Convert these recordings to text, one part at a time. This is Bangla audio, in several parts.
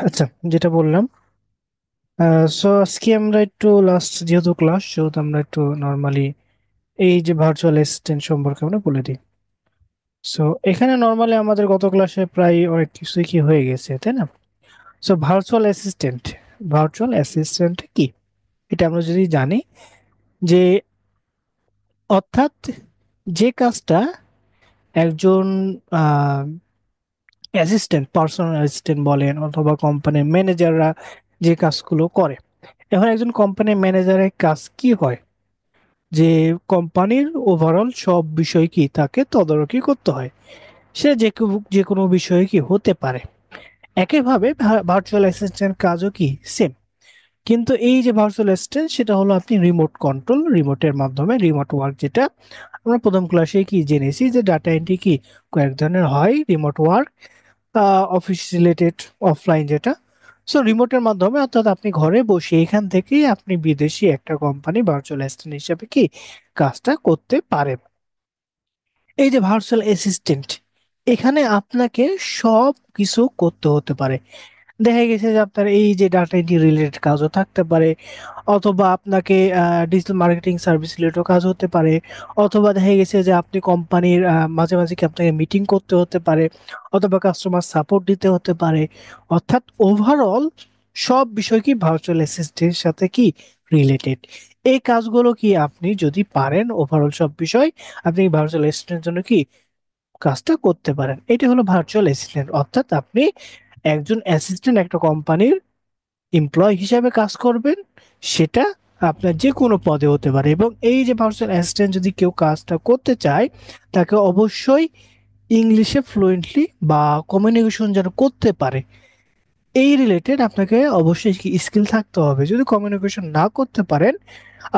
আচ্ছা, যেটা বললাম, সো আজকে আমরা একটু লাস্ট যেহেতু ক্লাস, সেহেতু আমরা একটু নর্মালি এই যে ভার্চুয়াল অ্যাসিস্ট্যান্ট সম্পর্কে আমরা বলে দিই। সো এখানে নর্মালি আমাদের গত ক্লাসে প্রায় অনেক কিছুই কি হয়ে গেছে, তাই না? সো ভার্চুয়াল অ্যাসিস্ট্যান্ট কি, এটা আমরা যদি জানি যে, অর্থাৎ যে কাজটা একজন অ্যাসিস্ট্যান্ট, পার্সোনাল অ্যাসিস্ট্যান্ট বলেন অথবা কোম্পানির ম্যানেজাররা যে কাজগুলো করে। এখন একজন কোম্পানির ম্যানেজারের কাজ কি হয়, যে কোম্পানির ওভারঅল সব বিষয় কি তাকে তদারকি করতে হয়। সে যে কোনো বিষয়ে কি হতে পারে। একইভাবে ভার্চুয়াল অ্যাসিস্ট্যান্ট কাজও কি সেম, কিন্তু এই যে ভার্চুয়াল অ্যাসিস্ট্যান্ট সেটা হলো আপনি রিমোট কন্ট্রোল, রিমোটের মাধ্যমে রিমোট ওয়ার্ক, যেটা আমরা প্রথম ক্লাসে কি জেনেছি যে ডাটা এন্ট্রি কি কয়েক ধরনের হয়, remote work, office related, offline যেটা। সো রিমোটের মাধ্যমে, অর্থাৎ আপনি ঘরে বসে এখান থেকেই আপনি বিদেশি একটা কোম্পানি ভার্চুয়াল অ্যাসিস্ট্যান্ট হিসেবে কি কাজটা করতে পারেন। এই যে ভার্চুয়াল অ্যাসিস্ট্যান্ট, এখানে আপনাকে সব কিছু করতে হতে পারে। দেখা গেছে যে আপনার এই যে ডাটা এন্ট্রি রিলেটেড কাজও থাকতে পারে, অথবা আপনাকে ডিজিটাল মার্কেটিং সার্ভিস রিলেটেড কাজ হতে পারে, অথবা দেখা গেছে যে আপনি কোম্পানির মাঝে মাঝে কি আপনাকে মিটিং করতে হতে পারে, অথবা কাস্টমার সাপোর্ট দিতে হতে পারে। অর্থাৎ ওভারঅল সব বিষয় কি ভার্চুয়াল অ্যাসিস্ট্যান্টের সাথে কি রিলেটেড। এই কাজগুলো কি আপনি যদি পারেন, ওভারঅল সব বিষয় আপনি ভার্চুয়াল অ্যাসিস্ট্যান্টের জন্য কি কাজটা করতে পারেন। এটা হলো ভার্চুয়াল অ্যাসিস্ট্যান্ট, অর্থাৎ আপনি একজন অ্যাসিস্ট্যান্ট একটা কোম্পানির এমপ্লয় হিসাবে কাজ করবেন। সেটা আপনার যে কোনো পদে হতে পারে, এবং এই যে ভার্চুয়াল অ্যাসিস্ট্যান্ট যদি কেউ কাজটা করতে চায়, তাকে অবশ্যই ইংলিশে ফ্লুয়েন্টলি বা কমিউনিকেশন যেন করতে পারে, এই রিলেটেড আপনাকে অবশ্যই স্কিল থাকতে হবে। যদি কমিউনিকেশন না করতে পারেন,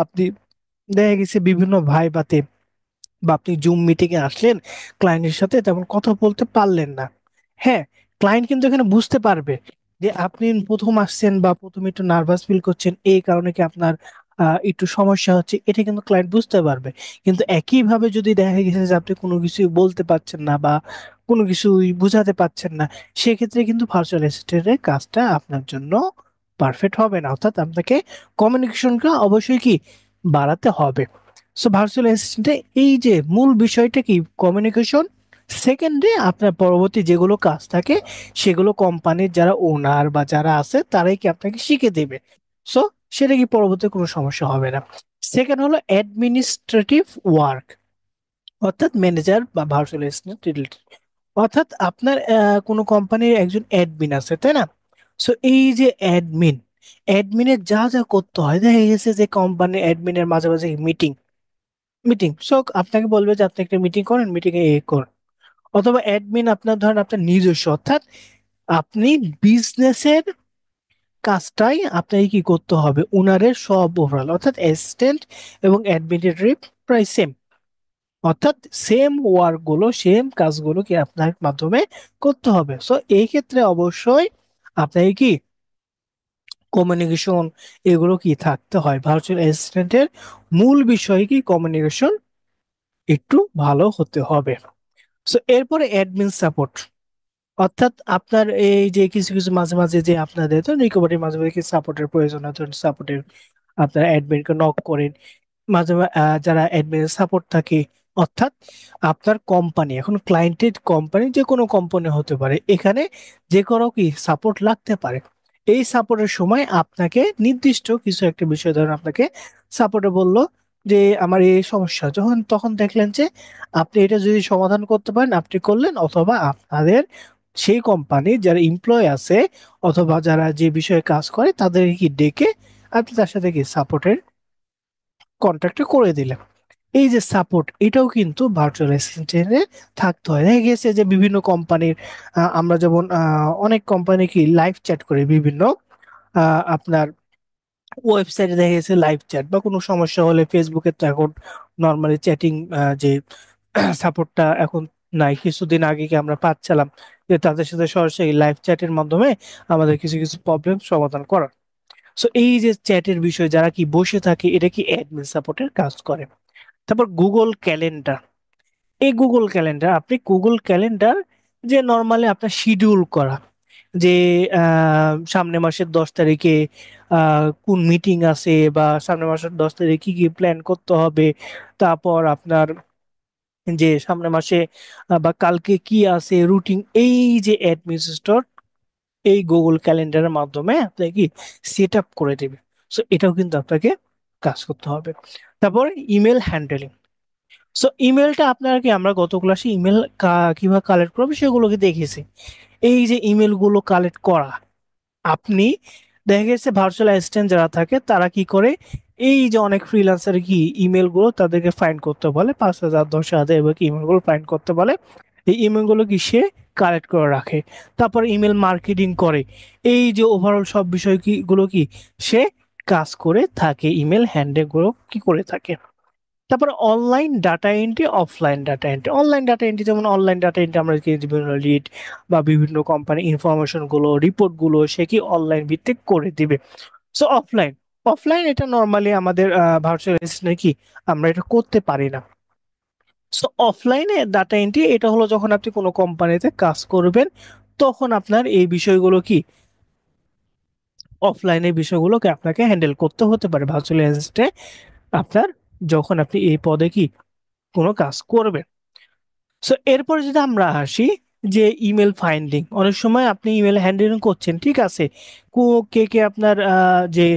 আপনি দেখা গেছে বিভিন্ন ভাইভাতে বা আপনি জুম মিটিং এ আসলেন, ক্লায়েন্টের সাথে তেমন কথা বলতে পারলেন না। হ্যাঁ, ক্লায়েন্ট কিন্তু এখানে বুঝতে পারবে যে আপনি প্রথম আসছেন বা প্রথমে একটু নার্ভাস ফিল করছেন, এই কারণে কি আপনার একটু সমস্যা হচ্ছে, এটা কিন্তু ক্লায়েন্ট বুঝতে পারবে। কিন্তু একইভাবে যদি দেখা গেছে যে আপনি কোনো কিছুই বলতে পারছেন না বা কোনো কিছুই বোঝাতে পারছেন না, সেক্ষেত্রে কিন্তু ভার্চুয়াল অ্যাসিস্ট্যান্টের কাজটা আপনার জন্য পারফেক্ট হবে না। অর্থাৎ আপনাকে কমিউনিকেশনটা অবশ্যই কি বাড়াতে হবে। সো ভার্চুয়াল অ্যাসিস্ট্যান্টে এই যে মূল বিষয়টা কি কমিউনিকেশন, সেকেন্ডে আপনার পরবর্তী যেগুলো কাজ থাকে সেগুলো কোম্পানির যারা ওনার বা যারা আছে তারাই কি আপনাকে শিখে দেবে। সো সেটা কি পরবর্তী কোনো সমস্যা হবে না। সেকেন্ড হলো অ্যাডমিনিস্ট্রেটিভ ওয়ার্ক, অর্থাৎ ম্যানেজার বা ভার্চুয়াল অ্যাসিস্ট্যান্ট রিলেটেড। অর্থাৎ আপনার কোনো কোম্পানির একজন অ্যাডমিন আছে, তাই না? সো এই যে অ্যাডমিনের যা যা করতে হয়, দেখা গেছে যে কোম্পানির অ্যাডমিনের মাঝে মাঝে মিটিং মিটিং সো আপনাকে বলবে যে আপনি একটা মিটিং করেন, মিটিং এ করুন। অথবা অ্যাডমিন আপনার ধরেন আপনার নিজস্ব, অর্থাৎ আপনি বিজনেসের কাজটাই আপনাকে কি করতে হবে, ওনারের সব ওভারঅল, অর্থাৎ অ্যাসিস্ট্যান্ট এবং অ্যাডমিনিস্ট্রেটিভ প্রায় সেম। অর্থাৎ সেম ওয়ার্ক গুলো, সেম কাজগুলো কি আপনার মাধ্যমে করতে হবে। সো এই ক্ষেত্রে অবশ্যই আপনাকে কি কমিউনিকেশন, এগুলো কি থাকতে হয়। ভার্চুয়াল অ্যাসিস্ট্যান্টের মূল বিষয় কি কমিউনিকেশন একটু ভালো হতে হবে। সো এরপরে অ্যাডমিন সাপোর্ট, অর্থাৎ আপনার এই যে কিছু কিছু মাঝে মাঝে যে আপনাদের তো রিকভারি মাঝে মাঝে কি সাপোর্টের প্রয়োজন হয়, ধরুন সাপোর্টের আপনার অ্যাডমিনকে নক করেন মাঝে মাঝে, যারা অ্যাডমিনের সাপোর্ট থাকে। অর্থাৎ আপনার কোম্পানি, এখন ক্লায়েন্টেড কোম্পানি যে কোনো কোম্পানি হতে পারে, এখানে যে কোনো কি সাপোর্ট লাগতে পারে। এই সাপোর্টের সময় আপনাকে নির্দিষ্ট কিছু একটা বিষয়, ধরুন আপনাকে সাপোর্টে বললো যে আমার এই সমস্যা, যখন তখন দেখলেন যে আপনি এটা যদি সমাধান করতে পারেন আপনি করলেন, অথবা আপনাদের সেই কোম্পানির যারা এমপ্লয় আছে অথবা যারা যে বিষয়ে কাজ করে তাদেরকে কি ডেকে আপনি তার সাথে কি সাপোর্টের কন্ট্যাক্টটা করে দিলেন। এই যে সাপোর্ট, এটাও কিন্তু ভার্চুয়াল অ্যাসিস্ট্যান্টে থাকতে হয়। দেখা গেছে যে বিভিন্ন কোম্পানির, আমরা যেমন অনেক কোম্পানি কি লাইভ চ্যাট করে, বিভিন্ন আপনার ওয়েবসাইটে দেখা গেছে লাইভ চ্যাট, বা কোনো সমস্যা হলে ফেসবুকে তো এখন নর্মালি চ্যাটিং যে সাপোর্টটা এখন নাই, কিছুদিন আগে কি আমরা পাচ্ছিলাম যে তাদের সাথে সরাসরি লাইভ চ্যাটের মাধ্যমে আমাদের কিছু কিছু প্রবলেম সমাধান করা। সো এই যে চ্যাটের বিষয় যারা কি বসে থাকে, এটা কি অ্যাডমিন সাপোর্টের কাজ করে। তারপর গুগল ক্যালেন্ডার, এই গুগল ক্যালেন্ডার, আপনি গুগল ক্যালেন্ডার যে নর্মালি আপনার শিডিউল করা, যে সামনের মাসের 10 তারিখে কোন মিটিং আছে, বা সামনের মাসের 10 তারিখে কি কি প্ল্যান করতে হবে, তারপর আপনার যে সামনের মাসে বা কালকে কি আছে রুটিন, এই যে অ্যাডমিনিস্ট্রেটর এই গুগল ক্যালেন্ডারের মাধ্যমে আপনাকে কি সেট আপ করে দেবে। সো এটাও কিন্তু আপনাকে কাজ করতে হবে। তারপর ইমেল হ্যান্ডেলিং। সো ইমেলটা আপনার কি, আমরা গত ক্লাসে ইমেল কিভাবে কালেক্ট করবে সেগুলোকে দেখেছি। এই যে ইমেল গুলো কালেক্ট করা, আপনি দেখা গেছে ভার্চুয়াল অ্যাসিস্ট্যান্ট যারা থাকে তারা কি করে, এই যে অনেক ফ্রিল্যান্সার কি ইমেল গুলো তাদেরকে ফাইন্ড করতে বলে, 5,000 10,000 এবার কি ইমেল গুলো ফাইন্ড করতে বলে, এই ইমেল গুলো কি সে কালেক্ট করে রাখে। তারপর ইমেল মার্কেটিং করে, এই যে ওভারঅল সব বিষয় কি গুলো কি সে কাজ করে থাকে, ইমেল হ্যান্ডেল গুলো কি করে থাকে। তারপর online data entry, offline data entry. Online data entry যেমন অনলাইন ডাটা এন্ট্রি আমরা কি বিভিন্ন লিড বা বিভিন্ন কোম্পানি ইনফরমেশন গুলো রিপোর্ট গুলো সে কি অনলাইন ভিত্তিক করে দিবে। সো অফলাইন, অফলাইন এটা নর্মালি আমাদের ভার্চুয়াল অ্যাসিস্ট্যান্ট কি আমরা এটা করতে পারি না। সো অফলাইনে ডাটা এন্ট্রি এটা হলো যখন আপনি কোনো কোম্পানিতে কাজ করবেন, তখন আপনার এই বিষয়গুলো কি অফলাইনের বিষয়গুলোকে আপনাকে হ্যান্ডেল করতে হতে পারে ভার্চুয়াল অ্যাসিস্ট্যান্ট আপনার, যখন আপনি এই পদে কি কোনো কাজ করবেন। সো এরপরে যদি আমরা আসি যে ইমেল ফাইন্ডিং, অনেক সময় আপনি ইমেল হ্যান্ডলিং করছেন, ঠিক আছে, কে কে আপনার যে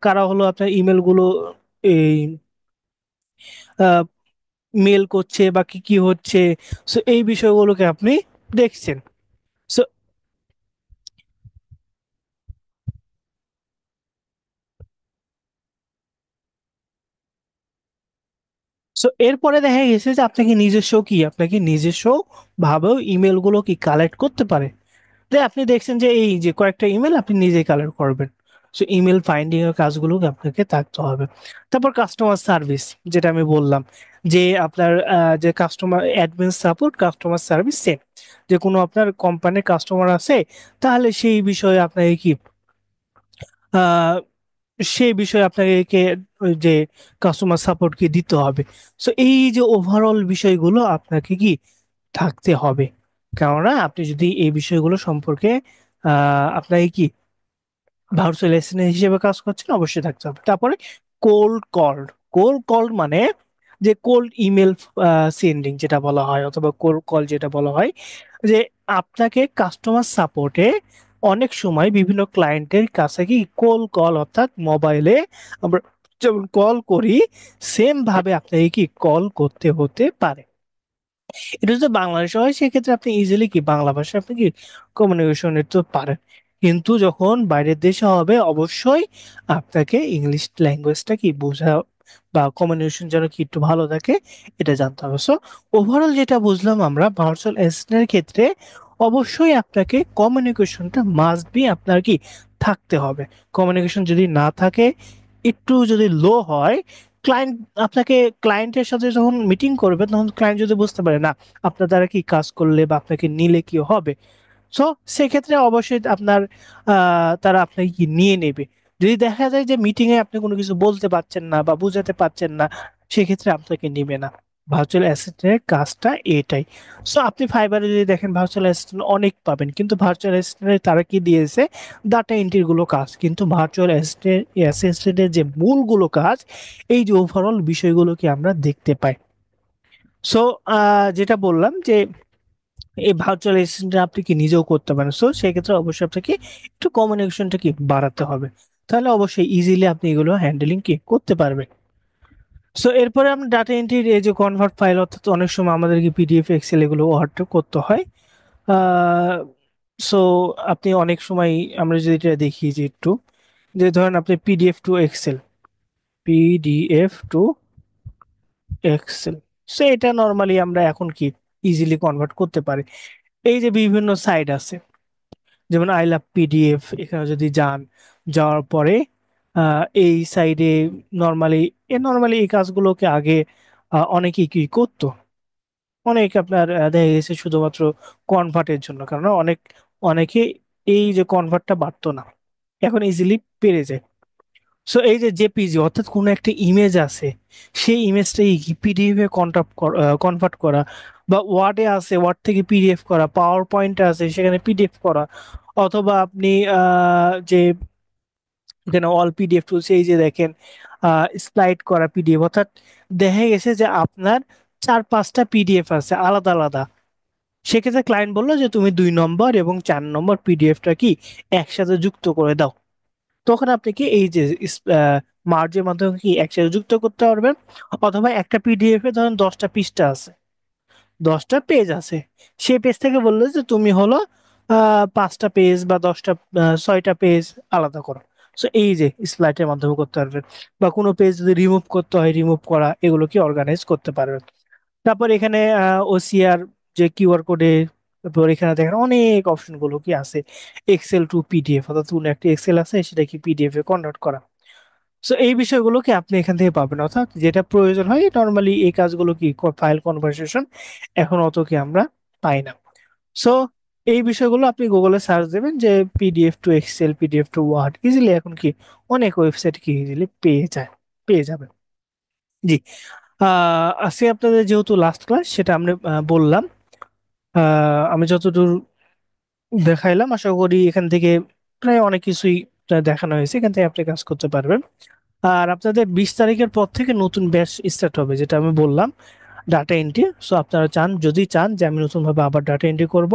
কারা হলো আপনার ইমেল গুলো এই মেল করছে বা কি কি হচ্ছে, সো এই বিষয়গুলোকে আপনি দেখছেন। সো সো এরপরে দেখা গেছে যে আপনাকে নিজস্ব ভাবেও ইমেল গুলো কি কালেক্ট করতে পারে। যে আপনি দেখছেন যে এই যে কয়েকটা ইমেল আপনি নিজেই কালেক্ট করবেন। সো ইমেল ফাইন্ডিং এর কাজগুলো আপনাকে থাকতে হবে। তারপর কাস্টমার সার্ভিস, যেটা আমি বললাম যে আপনার যে customer admin support, customer service same, যে কোনো আপনার কোম্পানির কাস্টমার আছে, তাহলে সেই বিষয়ে আপনাকে কি আহ সেই বিষয়ে আপনাকে ওই যে কাস্টমার সাপোর্ট কি দিতে হবে। সো এই যে ওভারঅল বিষয়গুলো আপনাকে কি থাকতে হবে, কেননা আপনি যদি এই বিষয়গুলো সম্পর্কে আপনাকে কি ভার্চুয়াল অ্যাসিস্ট্যান্ট হিসেবে কাজ করছেন, অবশ্যই থাকতে হবে। তারপরে কোল্ড কল। কোল্ড কল মানে যে কোল্ড ইমেল সেন্ডিং যেটা বলা হয়, অথবা কোল্ড কল যেটা বলা হয়, যে আপনাকে কাস্টমার সাপোর্টে অনেক সময় বিভিন্ন ক্লায়েন্টের কাছে কি কোল্ড কল, অর্থাৎ মোবাইলে আমরা যেমন কল করি সেম ভাবে আপনাকে কি কল করতে হতে পারে। এটা যদি বাংলাদেশে হয় সেক্ষেত্রে আপনি ইজিলি কি বাংলা ভাষায় আপনি কি কমিউনিকেশন তো পারেন, কিন্তু যখন বাইরের দেশে হবে অবশ্যই আপনাকে ইংলিশ ল্যাঙ্গুয়েজটা কি বোঝা বা কমিউনিকেশন যেন কি একটু ভালো থাকে এটা জানতে হবে। সো ওভারঅল যেটা বুঝলাম আমরা ভার্চুয়াল অ্যাসিস্ট্যান্টের ক্ষেত্রে অবশ্যই আপনাকে কমিউনিকেশনটা মাস্ট বি আপনার কি থাকতে হবে। কমিউনিকেশন যদি না থাকে, একটু যদি লো হয়, ক্লায়েন্ট আপনাকে ক্লায়েন্টের সাথে যখন মিটিং করবে তখন ক্লায়েন্ট যদি বুঝতে পারে না আপনার দ্বারা কি কাজ করলে বা আপনাকে নিলে কি হবে, সো সেক্ষেত্রে অবশ্যই আপনার তারা আপনাকে কি নিয়ে নেবে। যদি দেখা যায় যে মিটিং এ আপনি কোনো কিছু বলতে পারছেন না বা বুঝাতে পারছেন না, সেক্ষেত্রে আপনাকে নিবে না। ভার্চুয়াল অ্যাসিস্ট্যান্টের কাজটা এটাই। সো আপনি ফাইবারে যদি দেখেন ভার্চুয়াল অ্যাসিস্ট্যান্ট অনেক পাবেন, কিন্তু ভার্চুয়াল অ্যাসিস্ট্যান্টে তারা কি দিয়েছে ডাটা এন্ট্রি গুলো কাজ, কিন্তু ভার্চুয়াল অ্যাসিস্ট্যান্টের যে মূলগুলো কাজ, এই যে ওভারঅল বিষয়গুলোকে আমরা দেখতে পাই। সো যেটা বললাম যে এই ভার্চুয়াল অ্যাসিস্ট্যান্ট আপনি কি নিজেও করতে পারেন, সো সেক্ষেত্রে অবশ্যই আপনাকে একটু কমিউনিকেশনটা কি বাড়াতে হবে, তাহলে অবশ্যই ইজিলি আপনি এগুলো হ্যান্ডেলিং কি করতে পারবেন। সো এরপরে আমরা ডাটা এন্ট্রির এই যে কনভার্ট ফাইল, অর্থাৎ অনেক সময় আমাদেরকে পিডিএফ এক্সেল এগুলো ওয়ার্ড করতে হয়। সো আপনি অনেক সময় আমরা যদি এটা দেখি যে একটু, যে ধরেন আপনি PDF to Excel, PDF to Excel, so এটা নর্মালি আমরা এখন কি ইজিলি কনভার্ট করতে পারি। এই যে বিভিন্ন সাইট আছে যেমন আই লাভ পিডিএফ, এখানে যদি যান, যাওয়ার পরে এই সাইডে নর্মালি এই কাজগুলোকে আগে অনেকেই কি করতো, অনেক আপনার দেখা গেছে শুধুমাত্র কনভার্টের জন্য, কারণ অনেকে এই যে কনভার্টটা পারতো না, এখন ইজিলি পেরে যায়। সো এই যে জেপিজি অর্থাৎ কোনো একটা ইমেজ আছে, সেই ইমেজটা পিডিএফ এ কনভার্ট করা, বা ওয়ার্ডে আছে ওয়ার্ড থেকে পিডিএফ করা, পাওয়ার পয়েন্টে আছে সেখানে পিডিএফ করা, অথবা আপনি যে এখানে অল পিডিএফ টুলস এই যে দেখেন স্লাইড করা পিডিএফ, অর্থাৎ দেখা গেছে যে আপনার 4-5টা পিডিএফ আছে আলাদা আলাদা। সেক্ষেত্রে ক্লায়েন্ট বললো যে তুমি 2 নম্বর এবং 4 নম্বর পিডিএফটা কি একসাথে যুক্ত করে দাও। তখন আপনি কি এই যে মার্জের মাধ্যমে কি একসাথে যুক্ত করতে পারবেন। অথবা একটা পিডিএফ এ ধরেন 10টা পৃষ্ঠা আছে, 10টা পেজ আছে, সেই পেজ থেকে বললো যে তুমি হলো 5টা পেজ বা 6টা পেজ আলাদা করো। সো এই যে স্লাইডের মাধ্যমে করতে পারবেন। বা কোনো পেজ যদি রিমুভ করতে হয় রিমুভ করা, এগুলো কি অর্গানাইজ করতে পারবেন। তারপর এখানে ওসিআর যে কিউআর কোডে, তারপর এখানে দেখেন অনেক অপশন গুলো কি আছে, এক্সেল টু পিডিএফ, অর্থাৎ কোনো একটা এক্সেল আছে সেটা কি পিডিএফ এ কনভার্ট করা। সো এই বিষয়গুলোকে আপনি এখান থেকে পাবেন, অর্থাৎ যেটা প্রয়োজন হয় নর্মালি এই কাজগুলো কি ফাইল কনভার্সেশন, এখন অত কি আমরা পাই না। সো এই বিষয়গুলো আপনি গুগলে সার্চ দেবেন যে PDF to Excel, PDF to Word, easily এখন কি অনেক ওয়েবসাইট কি ইজিলি পেয়ে যাবেন। জি। আজকে আপনাদের যেহেতু লাস্ট ক্লাস সেটা আমরা বললাম, আমি যতদূর দেখাইলাম আশা করি এখান থেকে প্রায় অনেক কিছুই দেখানো হয়েছে, এখান থেকে আপনি কাজ করতে পারবেন। আর আপনাদের 20 তারিখের পর থেকে নতুন ব্যাচ স্টার্ট হবে, যেটা আমি বললাম ডাটা এন্ট্রি। সো আপনারা যদি চান যে আমি নতুন ভাবে আবার ডাটা এন্ট্রি করব,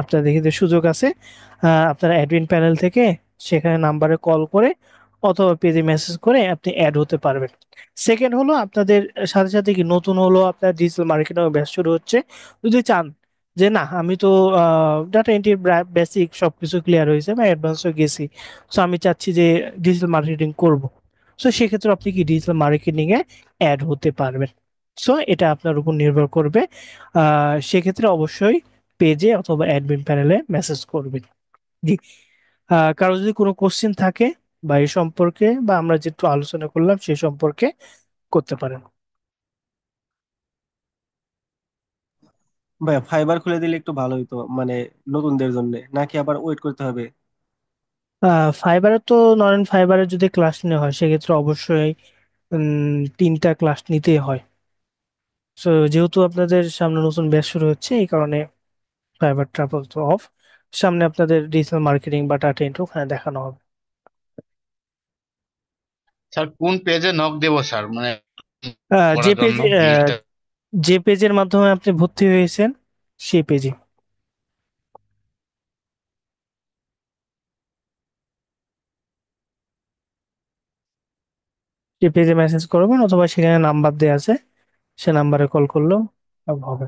আপনাদের কিন্তু সুযোগ আছে। আপনারা অ্যাডমিন প্যানেল থেকে সেখানে নাম্বারে কল করে অথবা পেজে মেসেজ করে আপনি অ্যাড হতে পারবেন। সেকেন্ড হলো আপনাদের সাথে সাথে কি নতুন হলো আপনার ডিজিটাল মার্কেটিং ব্যাচ শুরু হচ্ছে। যদি চান যে না আমি তো ডাটা এন্ট্রির বেসিক সবকিছু ক্লিয়ার হয়েছে বা অ্যাডভান্স হয়ে গেছি, সো আমি চাচ্ছি যে ডিজিটাল মার্কেটিং করব, সো সেক্ষেত্রে আপনি কি ডিজিটাল মার্কেটিং এ অ্যাড হতে পারবেন। সো এটা আপনার উপর নির্ভর করবে। সেক্ষেত্রে অবশ্যই পেজে অথবা অ্যাডমিন প্যানেলে মেসেজ করবেন। জি। কারো যদি কোনো কোশ্চেন থাকে বা এই সম্পর্কে বা আমরা যেটু আলোচনা করলাম সে সম্পর্কে করতে পারেন। ভাইয়া ফাইবার খুলে দিলে একটু ভালো হতো, মানে নতুনদের জন্য, নাকি আবার ওয়েট করতে হবে? ফাইবারে তো নরেন ফাইবারে যদি ক্লাস নেওয়া হয় সেক্ষেত্রে অবশ্যই 3টা ক্লাস নিতেই হয়। সো যেহেতু আপনাদের সামনে নতুন ব্যাচ শুরু হচ্ছে এই কারণে ফাইবার ট্রাভেল তো অফ, সামনে আপনাদের ডিজিটাল মার্কেটিং বা ডাটা এন্ট্রি ওখানে দেখানো হবে। স্যার কোন পেজে নক দেবো স্যার, মানে যে করার জন্য পেজে জিনিসটা? যে পেজের মাধ্যমে আপনি ভর্তি হয়েছেন সেই পেজে, মেসেজ করবেন অথবা সেখানে নাম্বার দেওয়া আছে সে নাম্বারে কল করলেও হবে।